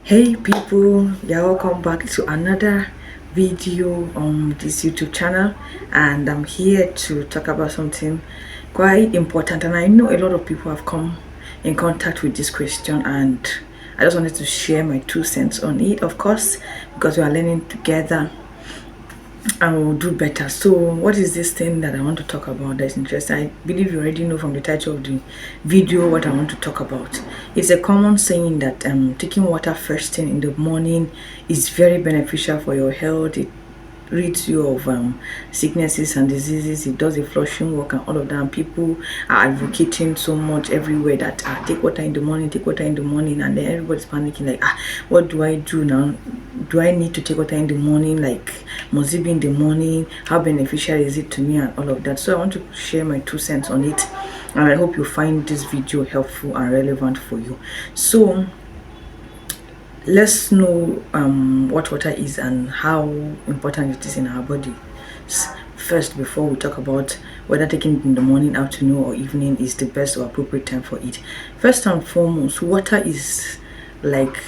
Hey people, you're welcome back to another video on this YouTube channel, and I'm here to talk about something quite important. And I know a lot of people have come in contact with this question, and I just wanted to share my 2 cents on it, of course, because we are learning together and we'll do better. So what is this thing that I want to talk about that's interesting? I believe you already know from the title of the video what I want to talk about. It's a common saying that taking water first thing in the morning is very beneficial for your health. It rids you of sicknesses and diseases. It does a flushing work and all of that. And people are advocating so much everywhere that take water in the morning, take water in the morning, and then everybody's panicking like, what do I do now? Do I need to take water in the morning? Like, must it be in the morning? How beneficial is it to me and all of that? So I want to share my 2 cents on it, and I hope you find this video helpful and relevant for you. So let's know what water is and how important it is in our body first, before we talk about whether taking it in the morning, afternoon, or evening is the best or appropriate time for it. First and foremost, water is like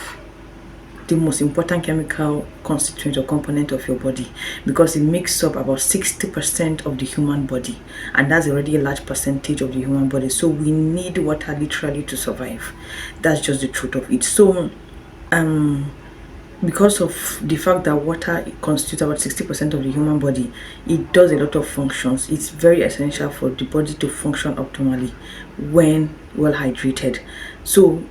the most important chemical constituent or component of your body, because it makes up about 60% of the human body, and that's already a large percentage of the human body. So we need water literally to survive. That's just the truth of it. So because of the fact that water constitutes about 60% of the human body, it does a lot of functions. It's very essential for the body to function optimally when well hydrated. So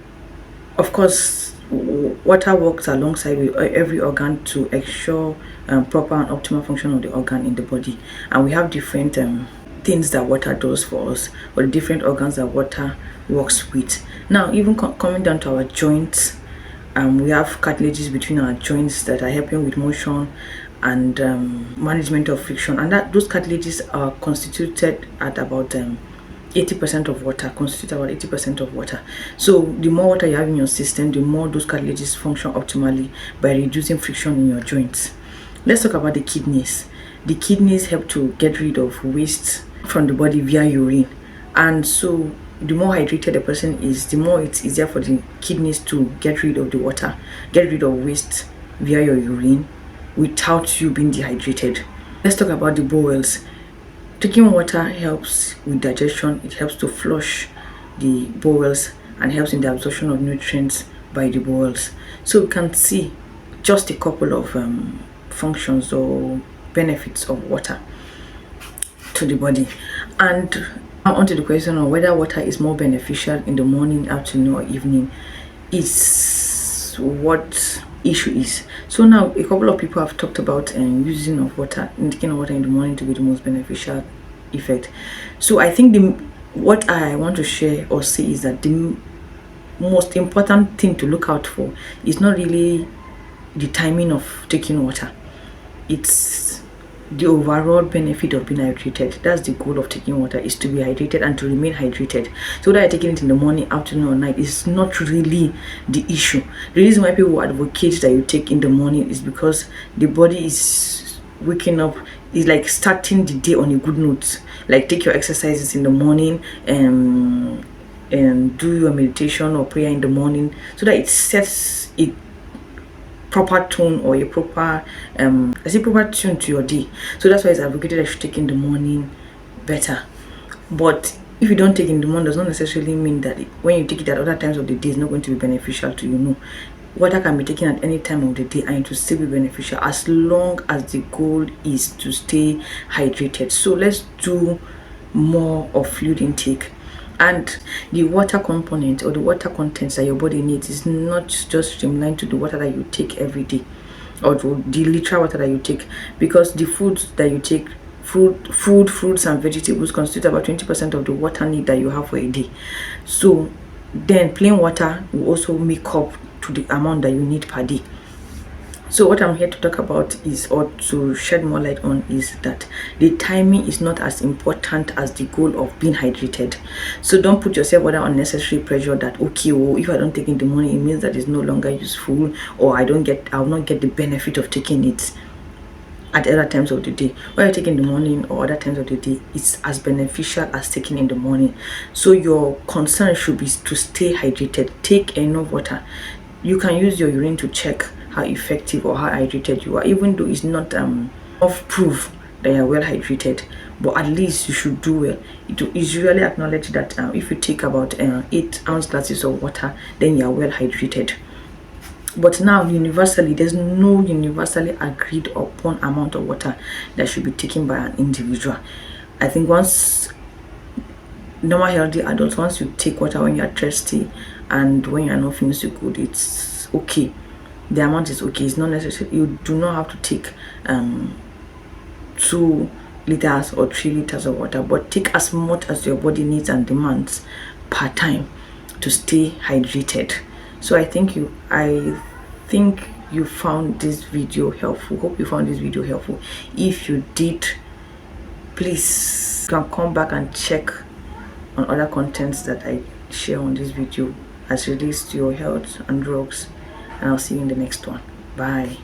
of course, water works alongside with every organ to ensure proper and optimal function of the organ in the body. And we have different things that water does for us, or the different organs that water works with. Now, even coming down to our joints, we have cartilages between our joints that are helping with motion and management of friction, and that those cartilages are constituted at about 80% of water, constitute about 80% of water. So the more water you have in your system, the more those cartilages function optimally by reducing friction in your joints. Let's talk about the kidneys. The kidneys help to get rid of waste from the body via urine, and so the more hydrated a person is, the more it's easier for the kidneys to get rid of the water, get rid of waste via your urine without you being dehydrated. Let's talk about the bowels. Taking water helps with digestion. It helps to flush the bowels and helps in the absorption of nutrients by the bowels. So we can see just a couple of functions or benefits of water to the body. And onto the question of whether water is more beneficial in the morning, afternoon, or evening is what issue is. So now a couple of people have talked about using of water, taking water in the morning to be the most beneficial effect. So I think what I want to share or say is that the most important thing to look out for is not really the timing of taking water. It's the overall benefit of being hydrated. That's the goal of taking water, is to be hydrated and to remain hydrated. So whether you're taking it in the morning, afternoon, or night is not really the issue. The reason why people advocate that you take in the morning is because the body is waking up, is like starting the day on a good note. Like, take your exercises in the morning and do your meditation or prayer in the morning, so that it sets a proper tone or a proper proper tune to your day. So that's why it's advocated that you should take in the morning better. But if you don't take in the morning, does not necessarily mean that when you take it at other times of the day, it's not going to be beneficial to you. No, water can be taken at any time of the day and it will still be beneficial, as long as the goal is to stay hydrated. So let's do more of fluid intake. And the water component or the water contents that your body needs is not just streamlined to the water that you take every day, or to the literal water that you take, because the foods that you take, fruits and vegetables, constitute about 20% of the water need that you have for a day. So then plain water will also make up to the amount that you need per day. So what I'm here to talk about is, or to shed more light on, is that the timing is not as important as the goal of being hydrated. So don't put yourself under unnecessary pressure that, okay, well, if I don't take it in the morning, it means that it's no longer useful, or I will not get the benefit of taking it at other times of the day. When you take in the morning or other times of the day, it's as beneficial as taking in the morning. So your concern should be to stay hydrated. Take enough water. You can use your urine to check how effective or how hydrated you are, even though it's not of proof that you're well hydrated, but at least you should do well. It is usually acknowledged that if you take about 8 ounce glasses of water, then you're well hydrated. But now universally, there's no universally agreed upon amount of water that should be taken by an individual. I think once normal healthy adults, once you take water when you're thirsty and when you're not feeling so good, it's okay. The amount is okay. It's not necessary. You do not have to take 2 liters or 3 liters of water, but take as much as your body needs and demands per time to stay hydrated. So I think you found this video helpful. Hope you found this video helpful. If you did, please, you can come back and check on other contents that I share on this video as relates to your health and drugs, and I'll see you in the next one. Bye.